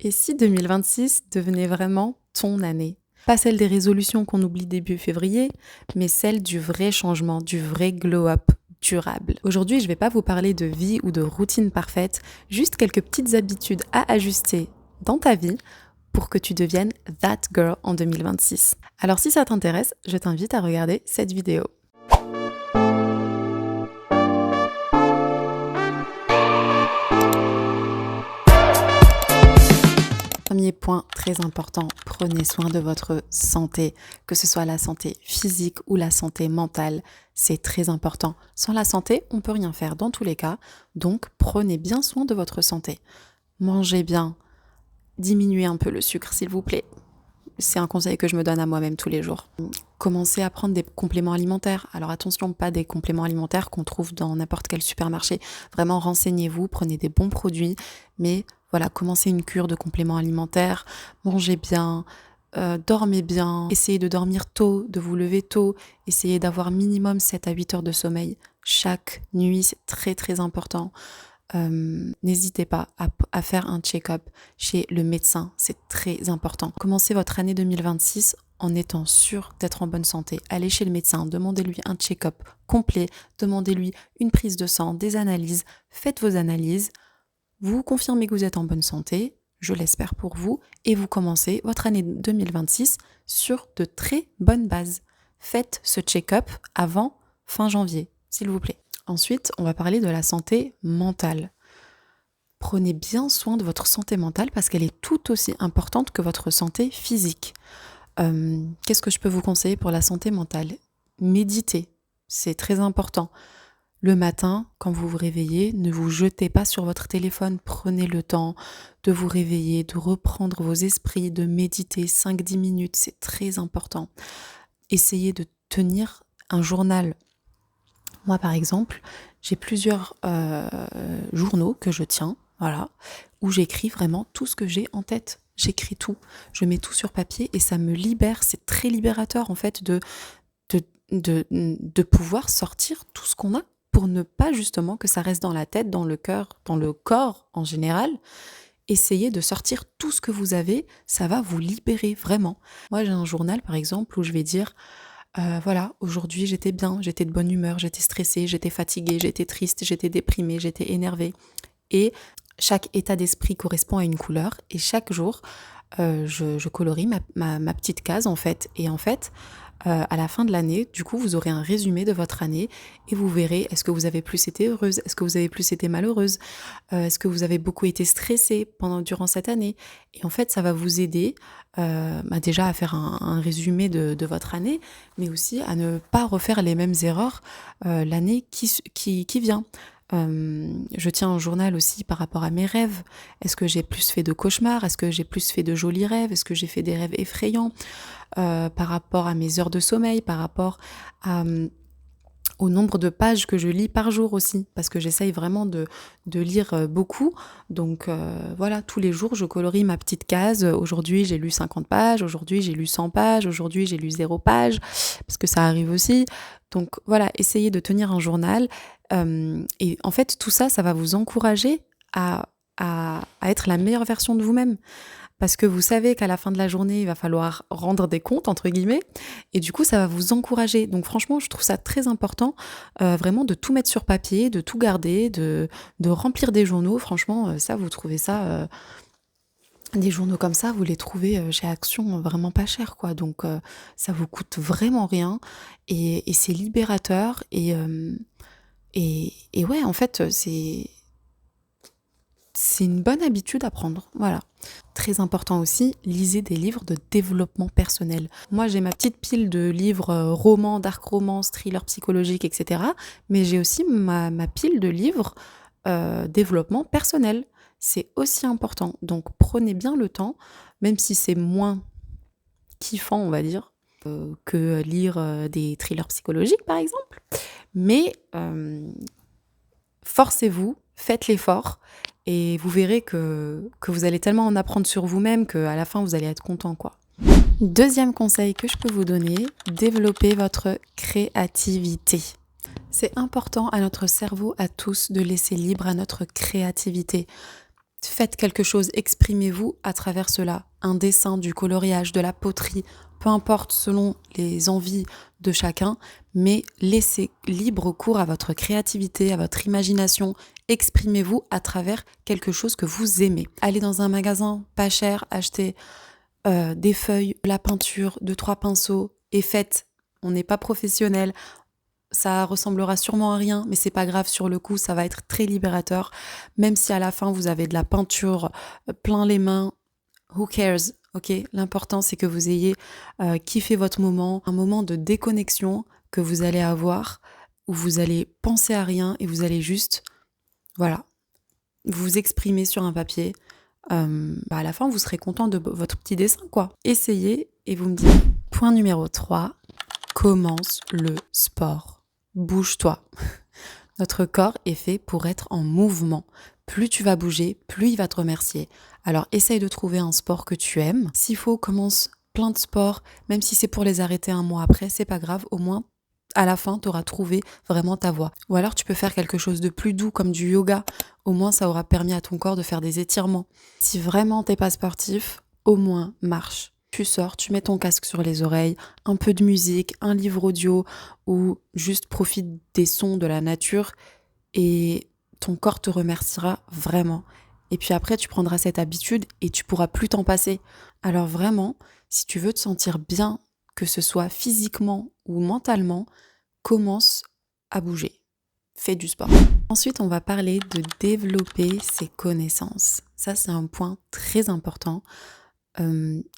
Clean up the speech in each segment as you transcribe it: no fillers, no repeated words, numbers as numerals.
Et si 2026 devenait vraiment ton année? Pas celle des résolutions qu'on oublie début février, mais celle du vrai changement, du vrai glow-up durable. Aujourd'hui, je ne vais pas vous parler de vie ou de routine parfaite, juste quelques petites habitudes à ajuster dans ta vie pour que tu deviennes that girl en 2026. Alors si ça t'intéresse, je t'invite à regarder cette vidéo. Premier point très important, prenez soin de votre santé, que ce soit la santé physique ou la santé mentale, c'est très important. Sans la santé, on ne peut rien faire dans tous les cas, donc prenez bien soin de votre santé. Mangez bien, diminuez un peu le sucre s'il vous plaît. C'est un conseil que je me donne à moi-même tous les jours. Commencez à prendre des compléments alimentaires. Alors attention, pas des compléments alimentaires qu'on trouve dans n'importe quel supermarché. Vraiment, renseignez-vous, prenez des bons produits, mais voilà, commencez une cure de compléments alimentaires, mangez bien, dormez bien, essayez de dormir tôt, de vous lever tôt, essayez d'avoir minimum 7 à 8 heures de sommeil chaque nuit, c'est très très important. N'hésitez pas à faire un check-up chez le médecin, c'est très important. Commencez votre année 2026 en étant sûr d'être en bonne santé. Allez chez le médecin, demandez-lui un check-up complet, demandez-lui une prise de sang, des analyses, faites vos analyses, vous confirmez que vous êtes en bonne santé, je l'espère pour vous, et vous commencez votre année 2026 sur de très bonnes bases. Faites ce check-up avant fin janvier, s'il vous plaît. Ensuite, on va parler de la santé mentale. Prenez bien soin de votre santé mentale parce qu'elle est tout aussi importante que votre santé physique. Qu'est-ce que je peux vous conseiller pour la santé mentale? Méditez, c'est très important. Le matin, quand vous vous réveillez, ne vous jetez pas sur votre téléphone. Prenez le temps de vous réveiller, de reprendre vos esprits, de méditer 5-10 minutes, c'est très important. Essayez de tenir un journal. Moi, par exemple, j'ai plusieurs journaux que je tiens, voilà, où j'écris vraiment tout ce que j'ai en tête. J'écris tout, je mets tout sur papier et ça me libère. C'est très libérateur en fait de pouvoir sortir tout ce qu'on a pour ne pas justement que ça reste dans la tête, dans le cœur, dans le corps en général. Essayez de sortir tout ce que vous avez, ça va vous libérer vraiment. Moi, j'ai un journal par exemple où je vais dire voilà, aujourd'hui j'étais bien, j'étais de bonne humeur, j'étais stressée, j'étais fatiguée, j'étais triste, j'étais déprimée, j'étais énervée. Et chaque état d'esprit correspond à une couleur et chaque jour, je colorie ma petite case en fait. Et en fait, à la fin de l'année, du coup, vous aurez un résumé de votre année et vous verrez est-ce que vous avez plus été heureuse, est-ce que vous avez plus été malheureuse, est-ce que vous avez beaucoup été stressée durant cette année. Et en fait, ça va vous aider déjà à faire un résumé de votre année, mais aussi à ne pas refaire les mêmes erreurs l'année qui vient. Je tiens un journal aussi par rapport à mes rêves. Est-ce que j'ai plus fait de cauchemars? Est-ce que j'ai plus fait de jolis rêves? Est-ce que j'ai fait des rêves effrayants? Par rapport à mes heures de sommeil, par rapport au nombre de pages que je lis par jour aussi, parce que j'essaye vraiment de lire beaucoup. Donc voilà, tous les jours, je colorie ma petite case. Aujourd'hui, j'ai lu 50 pages, aujourd'hui, j'ai lu 100 pages, aujourd'hui, j'ai lu 0 page, parce que ça arrive aussi. Donc voilà, essayez de tenir un journal. Et en fait, tout ça, ça va vous encourager à être la meilleure version de vous-même. Parce que vous savez qu'à la fin de la journée, il va falloir rendre des comptes, entre guillemets, et du coup, ça va vous encourager. Donc franchement, je trouve ça très important, vraiment de tout mettre sur papier, de tout garder, de remplir des journaux. Franchement, ça, vous trouvez ça, des journaux comme ça, vous les trouvez chez Action vraiment pas cher, quoi. Donc ça vous coûte vraiment rien, et c'est libérateur, et ouais, en fait, c'est une bonne habitude à prendre, voilà. Très important aussi, lisez des livres de développement personnel. Moi, j'ai ma petite pile de livres romans, dark romance, thrillers psychologiques, etc. Mais j'ai aussi ma pile de livres développement personnel. C'est aussi important. Donc, prenez bien le temps, même si c'est moins kiffant, on va dire, que lire des thrillers psychologiques, par exemple. Mais forcez-vous, faites l'effort. Et vous verrez que vous allez tellement en apprendre sur vous-même qu'à la fin, vous allez être content, quoi. Deuxième conseil que je peux vous donner, développez votre créativité. C'est important à notre cerveau, à tous, de laisser libre à notre créativité. Faites quelque chose, exprimez-vous à travers cela. Un dessin, du coloriage, de la poterie, peu importe selon les envies de chacun, mais laissez libre cours à votre créativité, à votre imagination. Exprimez-vous à travers quelque chose que vous aimez. Allez dans un magasin pas cher, achetez des feuilles, de la peinture, 2-3 pinceaux et faites. On n'est pas professionnel, ça ressemblera sûrement à rien, mais c'est pas grave, sur le coup, ça va être très libérateur. Même si à la fin, vous avez de la peinture plein les mains, who cares, ok? L'important, c'est que vous ayez kiffé votre moment, un moment de déconnexion que vous allez avoir, où vous allez penser à rien et vous allez juste, voilà, vous exprimer sur un papier. À la fin, vous serez content de votre petit dessin, quoi. Essayez et vous me dites. Point numéro 3, commence le sport. Bouge-toi. Notre corps est fait pour être en mouvement. Plus tu vas bouger, plus il va te remercier. Alors essaye de trouver un sport que tu aimes. S'il faut, commence plein de sports, même si c'est pour les arrêter un mois après, c'est pas grave, au moins à la fin, tu auras trouvé vraiment ta voie. Ou alors tu peux faire quelque chose de plus doux comme du yoga. Au moins, ça aura permis à ton corps de faire des étirements. Si vraiment t'es pas sportif, au moins marche. Tu sors, tu mets ton casque sur les oreilles, un peu de musique, un livre audio ou juste profite des sons de la nature et ton corps te remerciera vraiment. Et puis après, tu prendras cette habitude et tu pourras plus t'en passer. Alors vraiment, si tu veux te sentir bien, que ce soit physiquement ou mentalement, commence à bouger. Fais du sport. Ensuite, on va parler de développer ses connaissances. Ça, c'est un point très important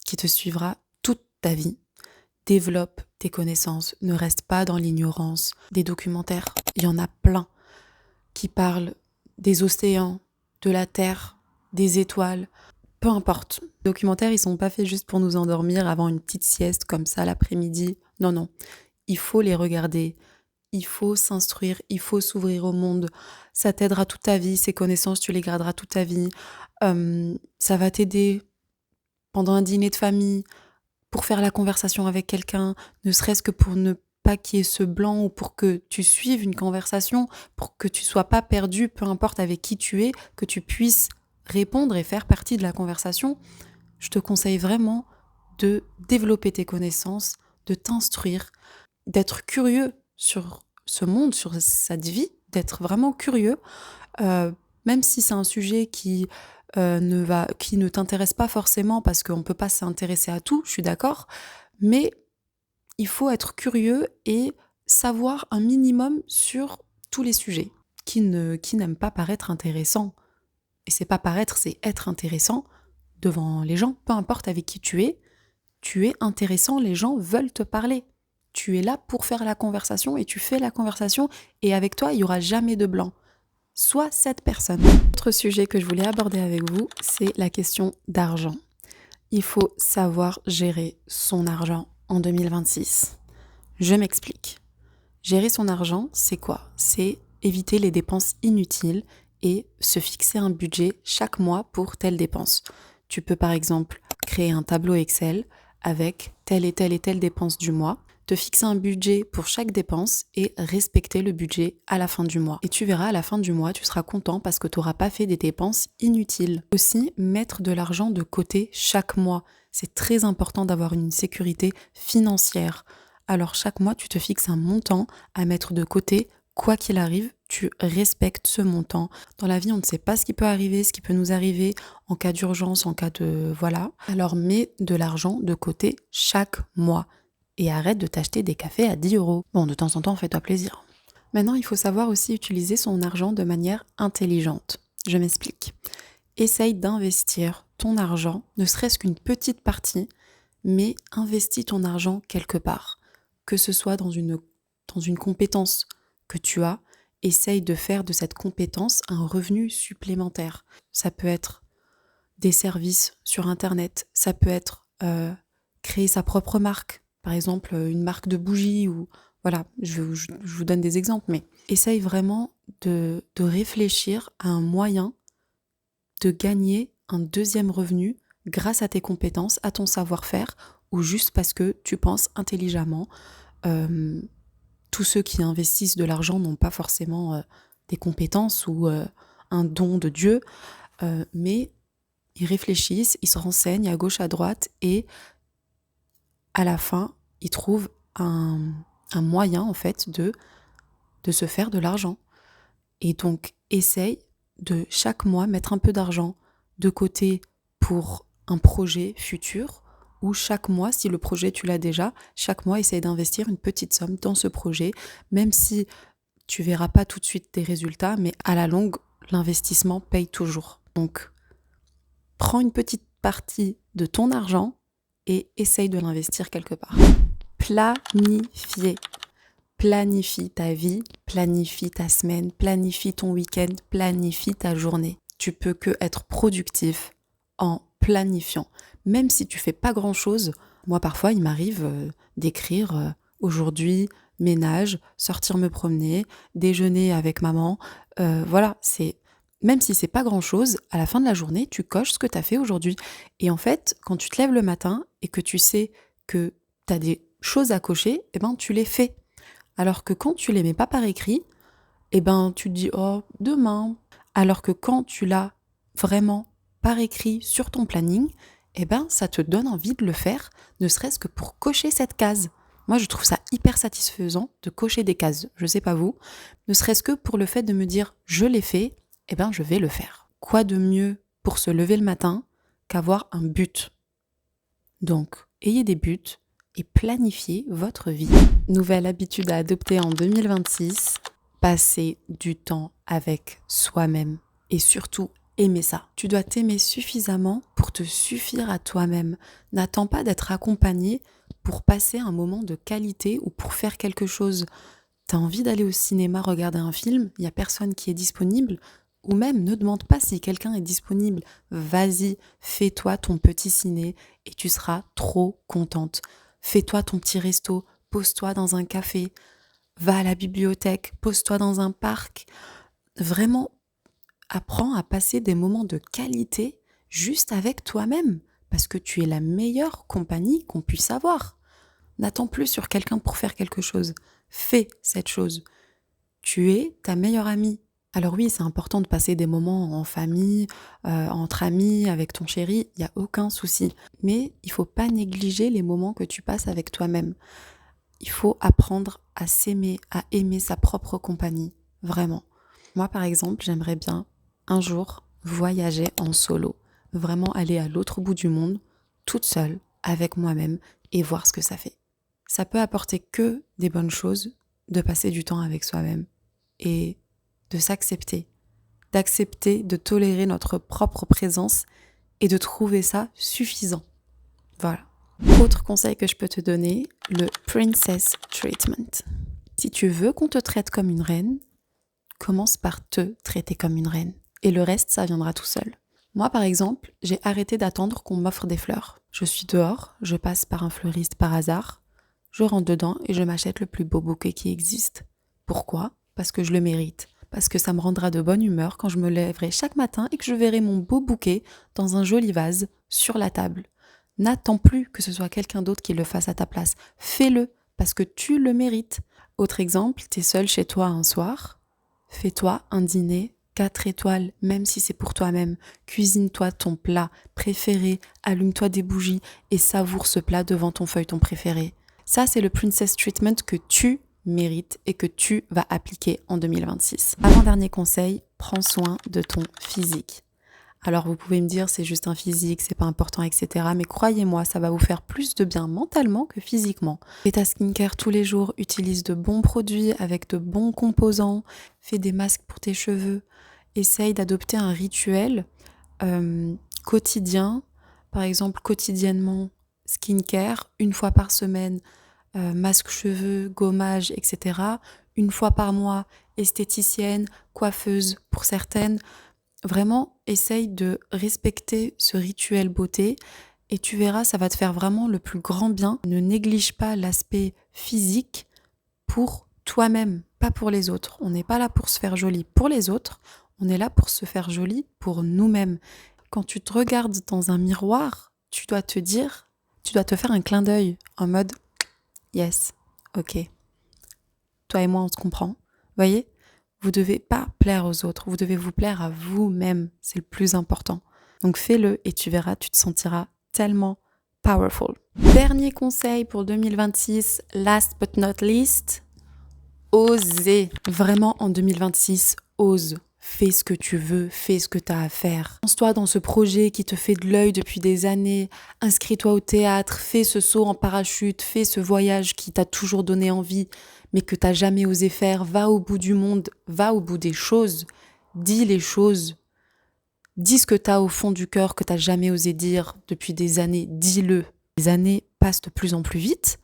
qui te suivra toute ta vie. Développe tes connaissances. Ne reste pas dans l'ignorance. Des documentaires, il y en a plein qui parlent des océans, de la terre, des étoiles. Peu importe. Les documentaires, ils sont pas faits juste pour nous endormir avant une petite sieste comme ça l'après-midi. Non, non. Il faut les regarder. Il faut s'instruire, il faut s'ouvrir au monde. Ça t'aidera toute ta vie, ces connaissances, tu les garderas toute ta vie. Ça va t'aider pendant un dîner de famille, pour faire la conversation avec quelqu'un, ne serait-ce que pour ne pas qu'il y ait ce blanc ou pour que tu suives une conversation, pour que tu sois pas perdu, peu importe avec qui tu es, que tu puisses répondre et faire partie de la conversation. Je te conseille vraiment de développer tes connaissances, de t'instruire, d'être curieux sur ce monde, sur cette vie, d'être vraiment curieux, même si c'est un sujet qui ne t'intéresse pas forcément parce qu'on ne peut pas s'intéresser à tout, je suis d'accord, mais il faut être curieux et savoir un minimum sur tous les sujets qui n'aiment pas paraître intéressants. Et c'est pas paraître, c'est être intéressant devant les gens, peu importe avec qui tu es intéressant, les gens veulent te parler. Tu es là pour faire la conversation et tu fais la conversation et avec toi, il n'y aura jamais de blanc. Sois cette personne. Autre sujet que je voulais aborder avec vous, c'est la question d'argent. Il faut savoir gérer son argent en 2026. Je m'explique. Gérer son argent, c'est quoi? C'est éviter les dépenses inutiles et se fixer un budget chaque mois pour telle dépense. Tu peux par exemple créer un tableau Excel avec telle et telle et telle dépense du mois, te fixer un budget pour chaque dépense et respecter le budget à la fin du mois. Et tu verras, à la fin du mois, tu seras content parce que tu n'auras pas fait des dépenses inutiles. Aussi, mettre de l'argent de côté chaque mois. C'est très important d'avoir une sécurité financière. Alors chaque mois, tu te fixes un montant à mettre de côté. Quoi qu'il arrive, tu respectes ce montant. Dans la vie, on ne sait pas ce qui peut arriver, ce qui peut nous arriver en cas d'urgence, en cas de... Voilà. Alors mets de l'argent de côté chaque mois. Et arrête de t'acheter des cafés à 10 €. Bon, de temps en temps, fais-toi plaisir. Maintenant, il faut savoir aussi utiliser son argent de manière intelligente. Je m'explique. Essaye d'investir ton argent, ne serait-ce qu'une petite partie, mais investis ton argent quelque part. Que ce soit dans une compétence que tu as, essaye de faire de cette compétence un revenu supplémentaire. Ça peut être des services sur Internet, ça peut être créer sa propre marque, par exemple une marque de bougies ou voilà, je vous donne des exemples, mais essaye vraiment de réfléchir à un moyen de gagner un deuxième revenu grâce à tes compétences, à ton savoir-faire ou juste parce que tu penses intelligemment. Tous ceux qui investissent de l'argent n'ont pas forcément des compétences ou un don de Dieu. mais ils réfléchissent, ils se renseignent à gauche, à droite, et à la fin, ils trouvent un moyen, en fait, de se faire de l'argent. Et donc, essaye de chaque mois mettre un peu d'argent de côté pour un projet futur, ou chaque mois, si le projet tu l'as déjà, chaque mois, essaye d'investir une petite somme dans ce projet, même si tu verras pas tout de suite des résultats, mais à la longue, l'investissement paye toujours. Donc, prends une petite partie de ton argent et essaye de l'investir quelque part. Planifier. Planifie ta vie, planifie ta semaine, planifie ton week-end, planifie ta journée. Tu peux que être productif en planifiant. Même si tu fais pas grand-chose, moi parfois il m'arrive d'écrire aujourd'hui, ménage, sortir me promener, déjeuner avec maman. Voilà, c'est même si c'est pas grand-chose, à la fin de la journée, tu coches ce que tu as fait aujourd'hui. Et en fait, quand tu te lèves le matin et que tu sais que tu as des choses à cocher, eh ben tu les fais. Alors que quand tu les mets pas par écrit, eh ben tu te dis oh demain. Alors que quand tu l'as vraiment par écrit sur ton planning, eh ben ça te donne envie de le faire, ne serait-ce que pour cocher cette case. Moi je trouve ça hyper satisfaisant de cocher des cases. Je sais pas vous, ne serait-ce que pour le fait de me dire je l'ai fait, eh ben je vais le faire. Quoi de mieux pour se lever le matin qu'avoir un but? Donc ayez des buts et planifiez votre vie. Nouvelle habitude à adopter en 2026, passer du temps avec soi-même et surtout aimer ça. Tu dois t'aimer suffisamment pour te suffire à toi-même. N'attends pas d'être accompagné pour passer un moment de qualité ou pour faire quelque chose. T'as envie d'aller au cinéma regarder un film, il n'y a personne qui est disponible, ou même ne demande pas si quelqu'un est disponible. Vas-y, fais-toi ton petit ciné et tu seras trop contente. Fais-toi ton petit resto, pose-toi dans un café, va à la bibliothèque, pose-toi dans un parc. Vraiment, apprends à passer des moments de qualité juste avec toi-même, parce que tu es la meilleure compagnie qu'on puisse avoir. N'attends plus sur quelqu'un pour faire quelque chose. Fais cette chose. Tu es ta meilleure amie. Alors oui, c'est important de passer des moments en famille, entre amis, avec ton chéri, il n'y a aucun souci. Mais il faut pas négliger les moments que tu passes avec toi-même. Il faut apprendre à s'aimer, à aimer sa propre compagnie, vraiment. Moi, par exemple, j'aimerais bien un jour voyager en solo, vraiment aller à l'autre bout du monde, toute seule, avec moi-même, et voir ce que ça fait. Ça peut apporter que des bonnes choses de passer du temps avec soi-même et de s'accepter, d'accepter de tolérer notre propre présence et de trouver ça suffisant. Voilà. Autre conseil que je peux te donner, le Princess Treatment. Si tu veux qu'on te traite comme une reine, commence par te traiter comme une reine. Et le reste, ça viendra tout seul. Moi, par exemple, j'ai arrêté d'attendre qu'on m'offre des fleurs. Je suis dehors, je passe par un fleuriste par hasard, je rentre dedans et je m'achète le plus beau bouquet qui existe. Pourquoi ? Parce que je le mérite. Parce que ça me rendra de bonne humeur quand je me lèverai chaque matin et que je verrai mon beau bouquet dans un joli vase sur la table. N'attends plus que ce soit quelqu'un d'autre qui le fasse à ta place. Fais-le parce que tu le mérites. Autre exemple, t'es seul chez toi un soir, fais-toi un dîner 4 étoiles, même si c'est pour toi-même. Cuisine-toi ton plat préféré, allume-toi des bougies et savoure ce plat devant ton feuilleton préféré. Ça, c'est le Princess Treatment que tu mérites et que tu vas appliquer en 2026. Avant-dernier conseil, prends soin de ton physique. Alors vous pouvez me dire c'est juste un physique, c'est pas important, etc. Mais croyez-moi, ça va vous faire plus de bien mentalement que physiquement. Fais ta skincare tous les jours, utilise de bons produits avec de bons composants, fais des masques pour tes cheveux, essaye d'adopter un rituel quotidien, par exemple quotidiennement skincare, une fois par semaine, masque cheveux, gommage, etc. Une fois par mois, esthéticienne, coiffeuse pour certaines. Vraiment, essaye de respecter ce rituel beauté et tu verras, ça va te faire vraiment le plus grand bien. Ne néglige pas l'aspect physique pour toi-même, pas pour les autres. On n'est pas là pour se faire joli pour les autres, on est là pour se faire joli pour nous-mêmes. Quand tu te regardes dans un miroir, tu dois te dire, tu dois te faire un clin d'œil en mode yes, ok, toi et moi on se comprend. Voyez ? Vous devez pas plaire aux autres, vous devez vous plaire à vous-même, c'est le plus important. Donc fais-le et tu verras, tu te sentiras tellement powerful. Dernier conseil pour 2026, last but not least, oser. Vraiment en 2026, ose. Fais ce que tu veux, fais ce que tu as à faire. Lance-toi dans ce projet qui te fait de l'œil depuis des années. Inscris-toi au théâtre, fais ce saut en parachute, fais ce voyage qui t'a toujours donné envie, mais que tu n'as jamais osé faire. Va au bout du monde, va au bout des choses. Dis les choses. Dis ce que tu as au fond du cœur que tu n'as jamais osé dire depuis des années. Dis-le. Les années passent de plus en plus vite.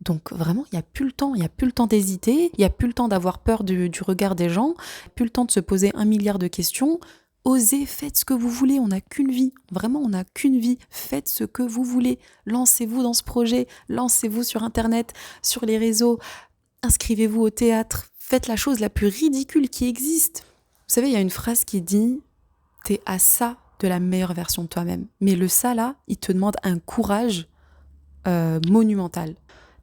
Donc vraiment, il n'y a plus le temps d'hésiter, il n'y a plus le temps d'avoir peur du regard des gens, il n'y a plus le temps de se poser 1 milliard de questions. Osez, faites ce que vous voulez, on n'a qu'une vie, vraiment on n'a qu'une vie, faites ce que vous voulez, lancez-vous dans ce projet, lancez-vous sur internet, sur les réseaux, inscrivez-vous au théâtre, faites la chose la plus ridicule qui existe. Vous savez, il y a une phrase qui dit « t'es à ça de la meilleure version de toi-même ». Mais le ça là, il te demande un courage monumental.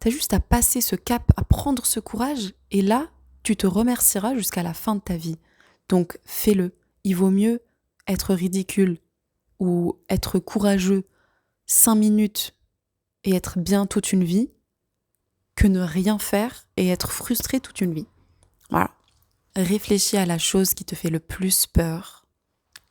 T'as juste à passer ce cap, à prendre ce courage, et là, tu te remercieras jusqu'à la fin de ta vie. Donc, fais-le. Il vaut mieux être ridicule ou être courageux 5 minutes et être bien toute une vie que ne rien faire et être frustré toute une vie. Voilà. Réfléchis à la chose qui te fait le plus peur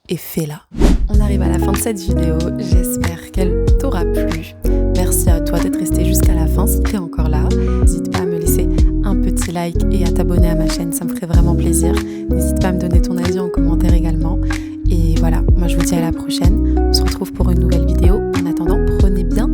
et fais-la. On arrive à la fin de cette vidéo. J'espère qu'elle t'aura plu. Merci à toi d'être resté jusqu'à la fin si tu es encore là. N'hésite pas à me laisser un petit like et à t'abonner à ma chaîne, ça me ferait vraiment plaisir. N'hésite pas à me donner ton avis en commentaire également. Et voilà, moi je vous dis à la prochaine. On se retrouve pour une nouvelle vidéo. En attendant, prenez bien